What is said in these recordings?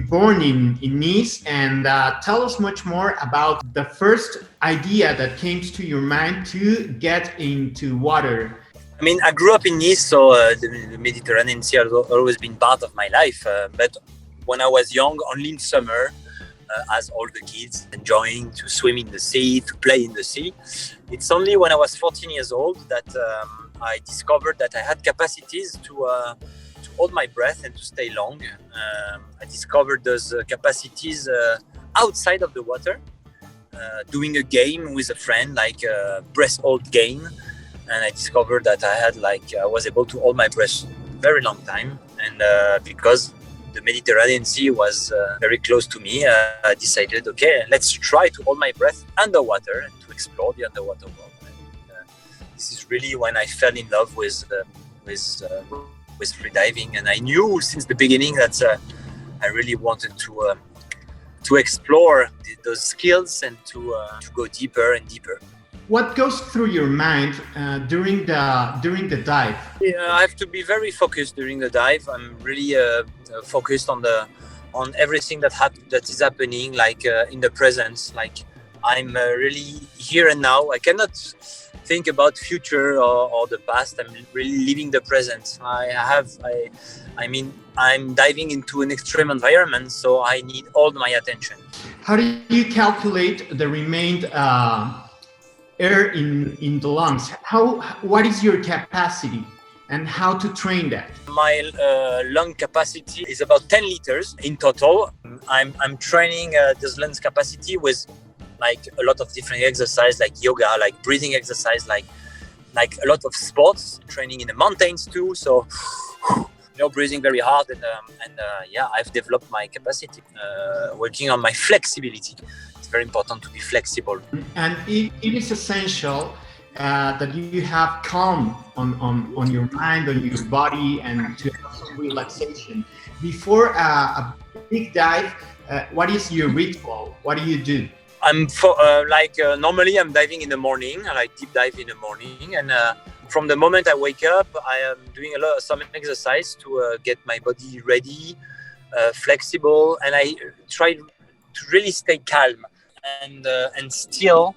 born in Nice, and tell us much more about the first idea that came to your mind to get into water. I mean, I grew up in Nice, so the Mediterranean Sea has always been part of my life. But when I was young, only in summer, as all the kids, enjoying to swim in the sea, to play in the sea. It's only when I was 14 years old that I discovered that I had capacities to hold my breath and to stay long. I discovered those capacities outside of the water, doing a game with a friend, like a breath hold game. And I discovered that I was able to hold my breath very long time. And because the Mediterranean Sea was very close to me, I decided, okay, let's try to hold my breath underwater and to explore the underwater world. And, this is really when I fell in love with freediving, and I knew since the beginning that I really wanted to explore those skills and to go deeper and deeper. What goes through your mind during the dive? Yeah, I have to be very focused during the dive. I'm really focused on everything that is happening, like in the present. Like I'm really here and now. I cannot think about future or the past. I'm really living the present. I'm diving into an extreme environment, so I need all my attention. How do you calculate the remained air in the lungs? What is your capacity and how to train that? My lung capacity is about 10 liters in total. I'm training this lungs capacity with like a lot of different exercise, like yoga, like breathing exercise, like a lot of sports, training in the mountains too. So breathing very hard and I've developed my capacity, working on my flexibility. Very important to be flexible, and it is essential that you have calm on your mind, on your body, and to have some relaxation before a big dive. What is your ritual? What do you do? Normally I'm diving in the morning. I like deep dive in the morning, and from the moment I wake up, I am doing some exercise to get my body ready, flexible, and I try to really stay calm and still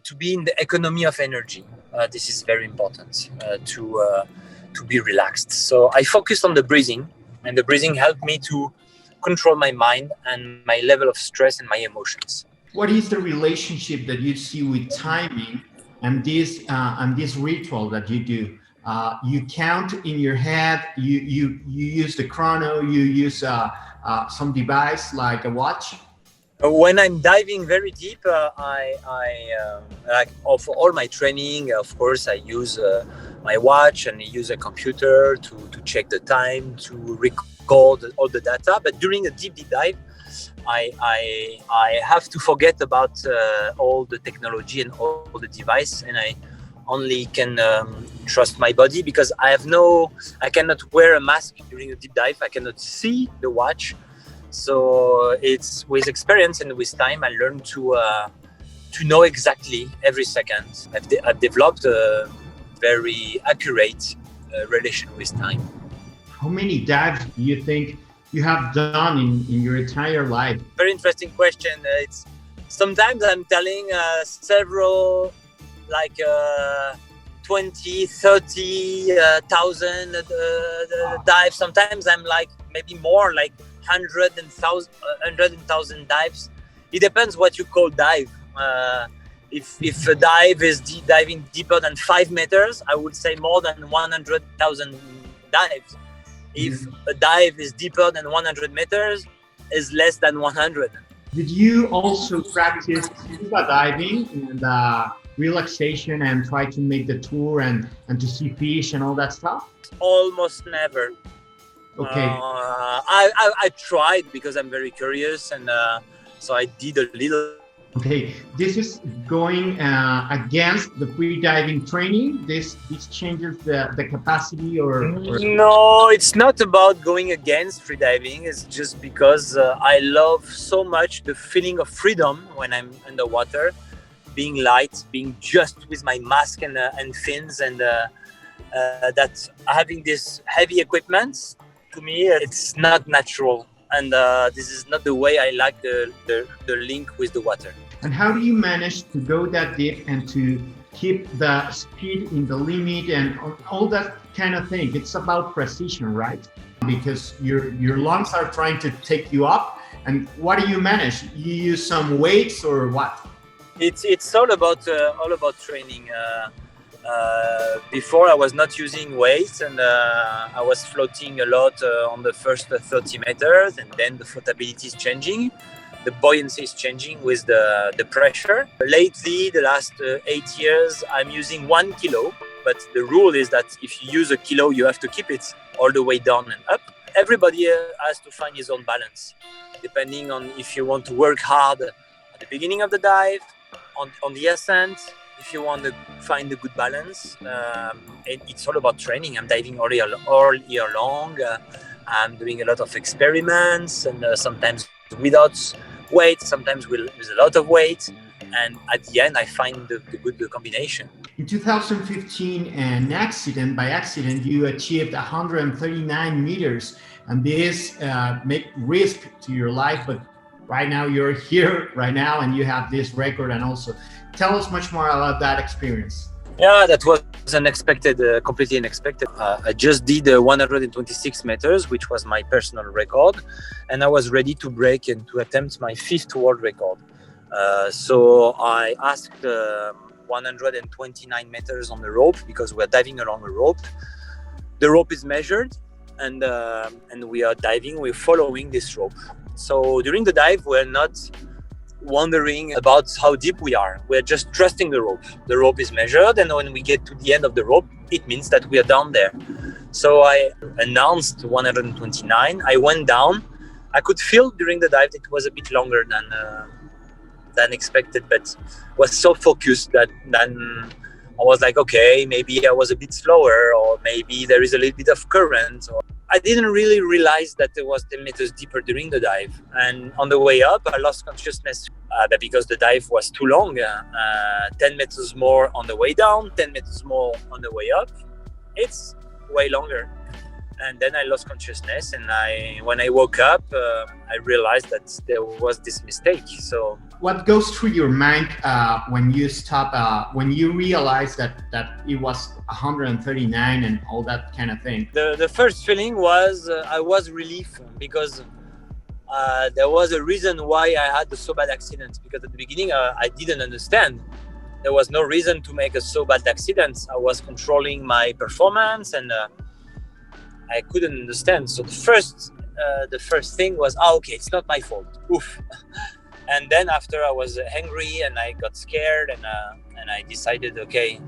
to be in the economy of energy. This is very important to be relaxed. So I focus on the breathing, and the breathing helped me to control my mind and my level of stress and my emotions. What is the relationship that you see with timing and this ritual that you do? You count in your head. You use the chrono. You use some device like a watch. When I'm diving very deep, for all my training, of course, I use my watch and I use a computer to check the time, to record all the data. But during a deep dive, I have to forget about all the technology and all the device, and I only can trust my body, because I cannot wear a mask during a deep dive. I cannot see the watch. So it's with experience and with time, I learned to know exactly every second. I've developed a very accurate relation with time. How many dives do you think you have done in your entire life? Very interesting question. It's sometimes I'm telling several, like 20, 30,000 dives. Sometimes I'm like maybe more, like 100,000 dives. It depends what you call dive. If a dive is diving deeper than 5 meters, I would say more than 100,000 dives. If a dive is deeper than 100 meters, is less than 100. Did you also practice scuba diving and relaxation and try to make the tour and to see fish and all that stuff? Almost never. Okay. I tried because I'm very curious, and so I did a little. Okay, this is going against the free-diving training. This changes the capacity or... No, it's not about going against freediving. It's just because I love so much the feeling of freedom when I'm underwater, being light, being just with my mask and fins, and that having this heavy equipment, to me, it's not natural. and this is not the way I like the link with the water. And how do you manage to go that deep and to keep the speed in the limit and all that kind of thing? It's about precision, right? Because your lungs are trying to take you up. And what do you manage? You use some weights or what? It's all about training. Before I was not using weights, and I was floating a lot on the first 30 meters, and then the floatability is changing. The buoyancy is changing with the pressure. Lately, the last 8 years, I'm using 1 kilo, but the rule is that if you use a kilo, you have to keep it all the way down and up. Everybody has to find his own balance, depending on if you want to work hard at the beginning of the dive, on the ascent, if you want to find a good balance. It's all about training. I'm diving all year long. I'm doing a lot of experiments, and sometimes without weight, sometimes with a lot of weight. And at the end, I find the good combination. In 2015, by accident, you achieved 139 meters, and this make risk to your life. But right now, you're here right now, and you have this record. And also, tell us much more about that experience. Yeah, that was unexpected, completely unexpected. I just did 126 meters, which was my personal record, and I was ready to break and to attempt my 5th world record. So I asked 129 meters on the rope, because we're diving along a rope. The rope is measured, and we are diving. We're following this rope. So during the dive, we're not wondering about how deep we are. We're just trusting the rope. The rope is measured, and when we get to the end of the rope, it means that we are down there. So I announced 129. I went down. I could feel during the dive that it was a bit longer than expected, but was so focused that then I was like, okay, maybe I was a bit slower, or maybe there is a little bit of current. Or I didn't really realize that it was 10 meters deeper during the dive. And on the way up, I lost consciousness because the dive was too long. 10 meters more on the way down, 10 meters more on the way up. It's way longer. And then I lost consciousness, and when I woke up, I realized that there was this mistake. So, what goes through your mind when you stop? When you realize that it was 139 and all that kind of thing? The first feeling was I was relief, because there was a reason why I had the so bad accident. Because at the beginning, I didn't understand. There was no reason to make a so bad accident. I was controlling my performance, and I couldn't understand. So the first thing was, okay, it's not my fault. Oof. And then after, I was angry, and I got scared, and I decided, okay,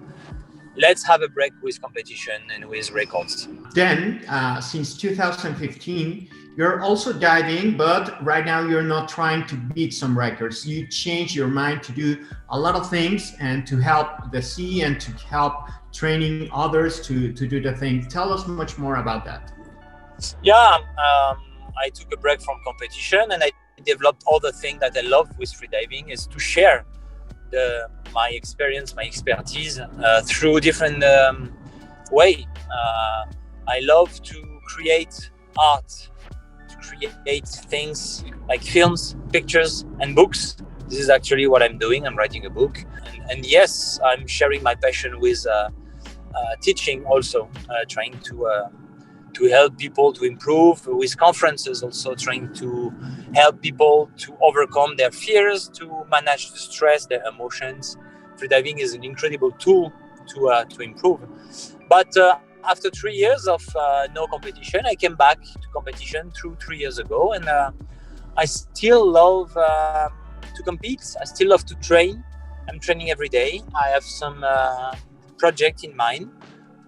let's have a break with competition and with records. Then, since 2015, you're also diving, but right now you're not trying to beat some records. You change your mind to do a lot of things and to help the sea and to help training others to do the thing. Tell us much more about that. Yeah, I took a break from competition, and I developed all the things that I love with freediving, is to share my experience, my expertise through different way. I love to create art, to create things like films, pictures, and books. This is actually what I'm doing. I'm writing a book, and yes, I'm sharing my passion with teaching, also trying to help people to improve, with conferences, also trying to help people to overcome their fears, to manage the stress, their emotions. Freediving is an incredible tool to improve. But after 3 years of no competition, I came back to competition 3 years ago, and I still love to compete. I still love to train. I'm training every day. I have some project in mind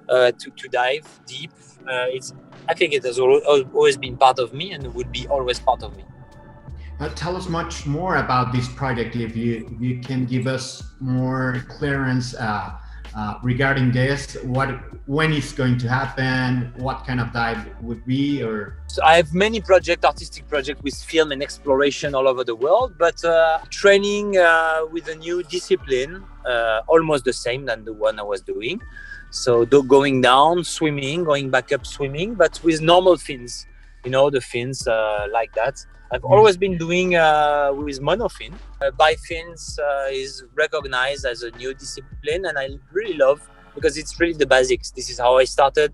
to dive deep. I think it has always been part of me, and would be always part of me. Tell us much more about this project, if you can give us more clearance regarding this. When it's going to happen, what kind of dive it would be, or? So I have many artistic projects with film and exploration all over the world, but training with a new discipline, almost the same than the one I was doing. So going down, swimming, going back up, swimming, but with normal fins. the fins like that. I've always been doing with monofin. Bifins is recognized as a new discipline, and I really love because it's really the basics. This is how I started,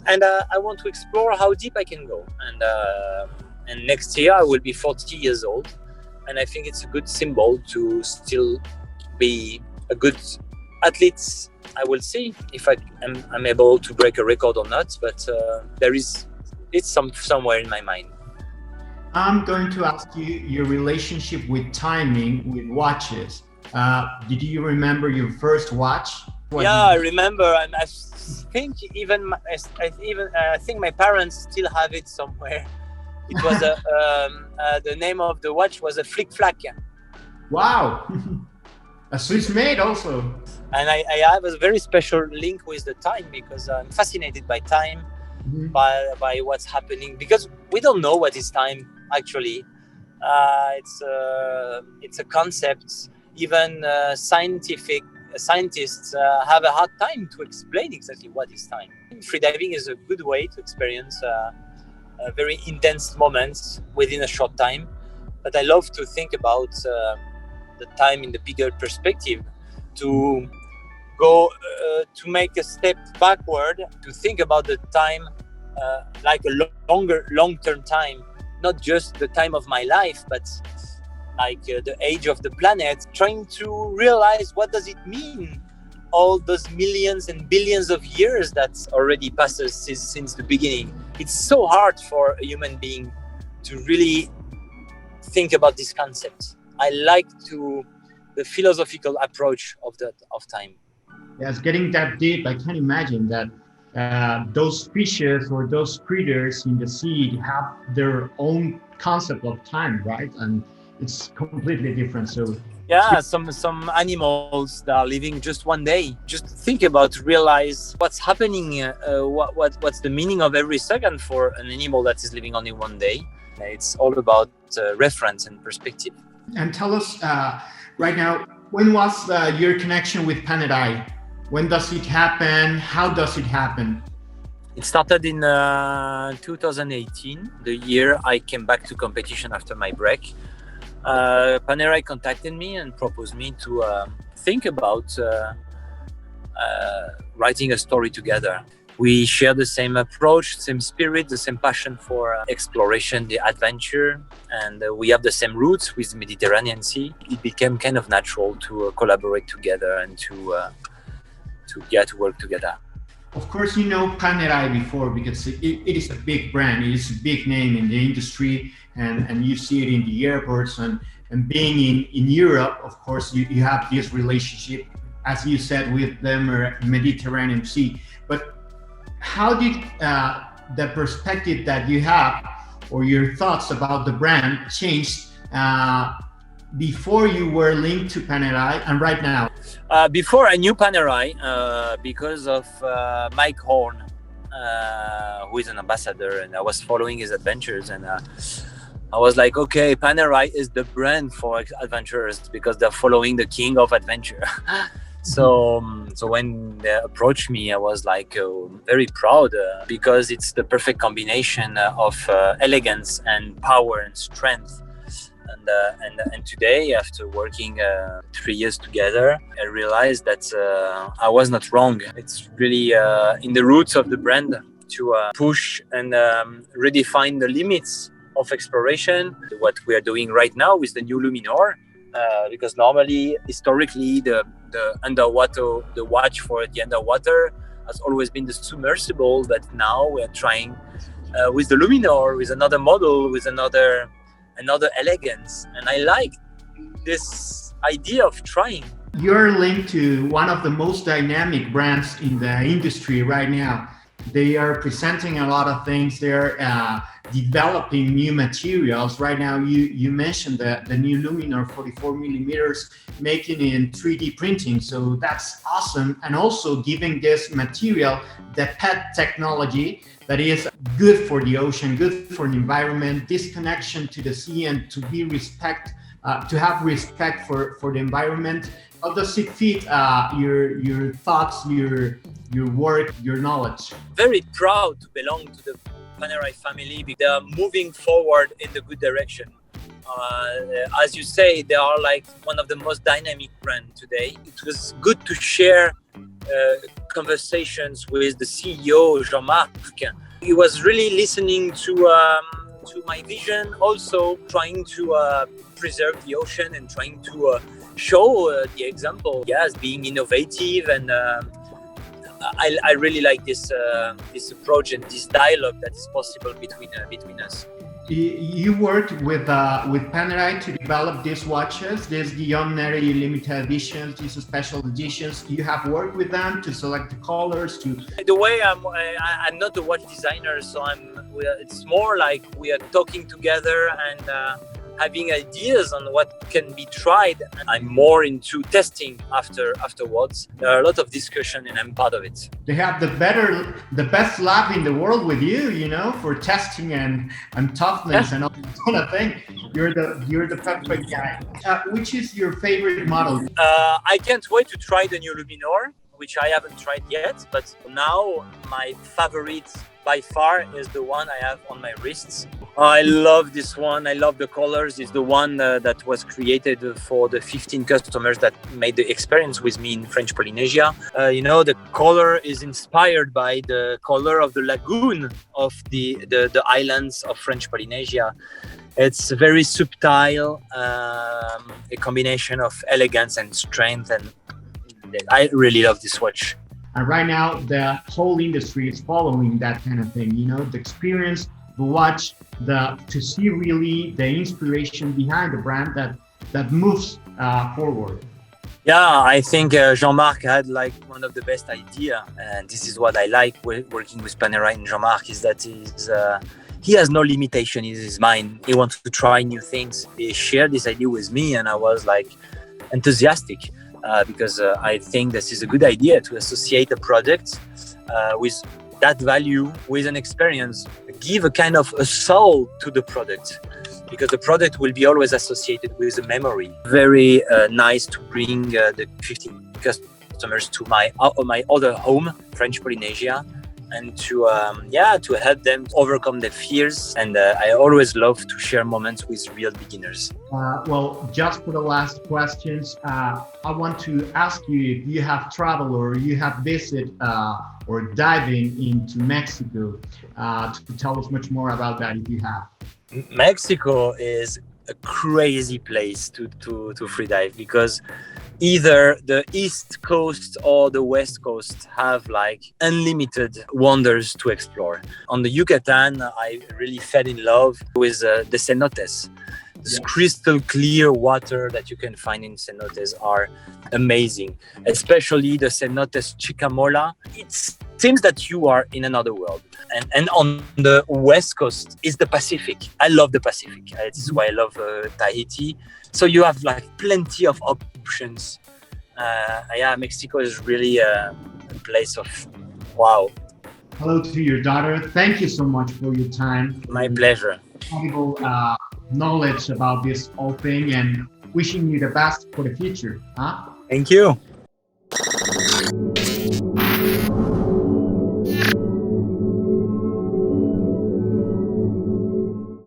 and I want to explore how deep I can go. And next year I will be 40 years old, and I think it's a good symbol to still be a good athlete. I will see if I'm able to break a record or not, but it's somewhere in my mind. I'm going to ask you your relationship with timing with watches. Did you remember your first watch? I remember. I think I think my parents still have it somewhere. It was the name of the watch was a Flick Flack. Wow, a Swiss made also. And I have a very special link with the time because I'm fascinated by time, by what's happening. Because we don't know what is time actually. It's a concept. Even scientists have a hard time to explain exactly what is time. Freediving is a good way to experience very intense moments within a short time. But I love to think about the time in the bigger perspective, to go to make a step backward, to think about the time like a long-term time, not just the time of my life, but like the age of the planet, trying to realize what does it mean, all those millions and billions of years that already passes since the beginning. It's so hard for a human being to really think about this concept. I like the philosophical approach of time. Yes, getting that deep, I can imagine that those fishes or those critters in the sea have their own concept of time, right? And it's completely different. So yeah, some animals that are living just one day. Just think about, realize what's happening, what's the meaning of every second for an animal that is living only one day. It's all about reference and perspective. And tell us right now, when was your connection with Panerai? When does it happen? How does it happen? It started in 2018, the year I came back to competition after my break. Panerai contacted me and proposed me to think about writing a story together. We share the same approach, same spirit, the same passion for exploration, the adventure, and we have the same roots with the Mediterranean Sea. It became kind of natural to collaborate together and to work together. Of course, you know Panerai before because it is a big brand. It is a big name in the industry, and you see it in the airports. And being in Europe, of course, you have this relationship, as you said, with the Mediterranean Sea. But how did the perspective that you have or your thoughts about the brand change before you were linked to Panerai and right now? Before I knew Panerai because of Mike Horn, who is an ambassador, and I was following his adventures, and I was like, okay, Panerai is the brand for adventurers because they're following the king of adventure. So when they approached me, I was like very proud because it's the perfect combination of elegance and power and strength. And today, after working 3 years together, I realized that I was not wrong. It's really in the roots of the brand to push and redefine the limits of exploration. What we are doing right now with the new Luminor, because normally, historically, the underwater, the watch for the underwater has always been the submersible, but now we are trying with the Luminor, with another model, with another elegance, and I like this idea of trying. You're linked to one of the most dynamic brands in the industry right now. They are presenting a lot of things. They're developing new materials. Right now, you mentioned the new Luminor 44 millimeters, making it in 3D printing. So that's awesome. And also giving this material the PET technology that is good for the ocean, good for the environment, this connection to the sea, and to have respect for the environment. How does it fit your thoughts, your work, your knowledge? Very proud to belong to Panerai family. They are moving forward in the good direction. As you say, they are like one of the most dynamic brands today. It was good to share conversations with the CEO, Jean-Marc. He was really listening to my vision, also trying to preserve the ocean and trying to show the example, as being innovative. And I really like this approach and this dialogue that is possible between us. You worked with Panerai to develop these watches, these Guillaume Néry limited editions, these special editions. You have worked with them to select the colors. The way I'm not a watch designer, so it's more like we are talking together and having ideas on what can be tried. I'm more into testing afterwards. There are a lot of discussion and I'm part of it. They have the best lab in the world with you, for testing and toughness and all that kind of thing. You're the perfect guy. Which is your favorite model? I can't wait to try the new Luminor, which I haven't tried yet, but now my favorite by far is the one I have on my wrists. I love this one. I love the colors. It's the one that was created for the 15 customers that made the experience with me in French Polynesia. The color is inspired by the color of the lagoon of the islands of French Polynesia. It's very subtle, a combination of elegance and strength, and I really love this watch. And right now, the whole industry is following that kind of thing. The experience, the watch, to see really the inspiration behind the brand that moves forward. Yeah, I think Jean-Marc had like one of the best idea, and this is what I like working with Panerai and Jean-Marc, is that he has no limitation in his mind. He wants to try new things. He shared this idea with me, and I was like enthusiastic. Because I think this is a good idea to associate a product with that value, with an experience, give a kind of a soul to the product, because the product will be always associated with a memory. Very nice to bring the 15 customers to my other home, French Polynesia, and to help them overcome their fears. And I always love to share moments with real beginners. Well, just for the last questions, I want to ask you if you have traveled or you have visited or diving into Mexico, to tell us much more about that if you have. Mexico is a crazy place to freedive, because either the East Coast or the West Coast have like unlimited wonders to explore. On the Yucatan, I really fell in love with the cenotes. This crystal clear water that you can find in cenotes are amazing, especially the cenotes Chicamola. It seems that you are in another world. And on the West Coast is the Pacific. I love the Pacific. This is why I love Tahiti. So you have like plenty of options. Mexico is really a place of wow. Hello to your daughter. Thank you so much for your time. My pleasure. Valuable knowledge about this whole thing, and wishing you the best for the future. Thank you.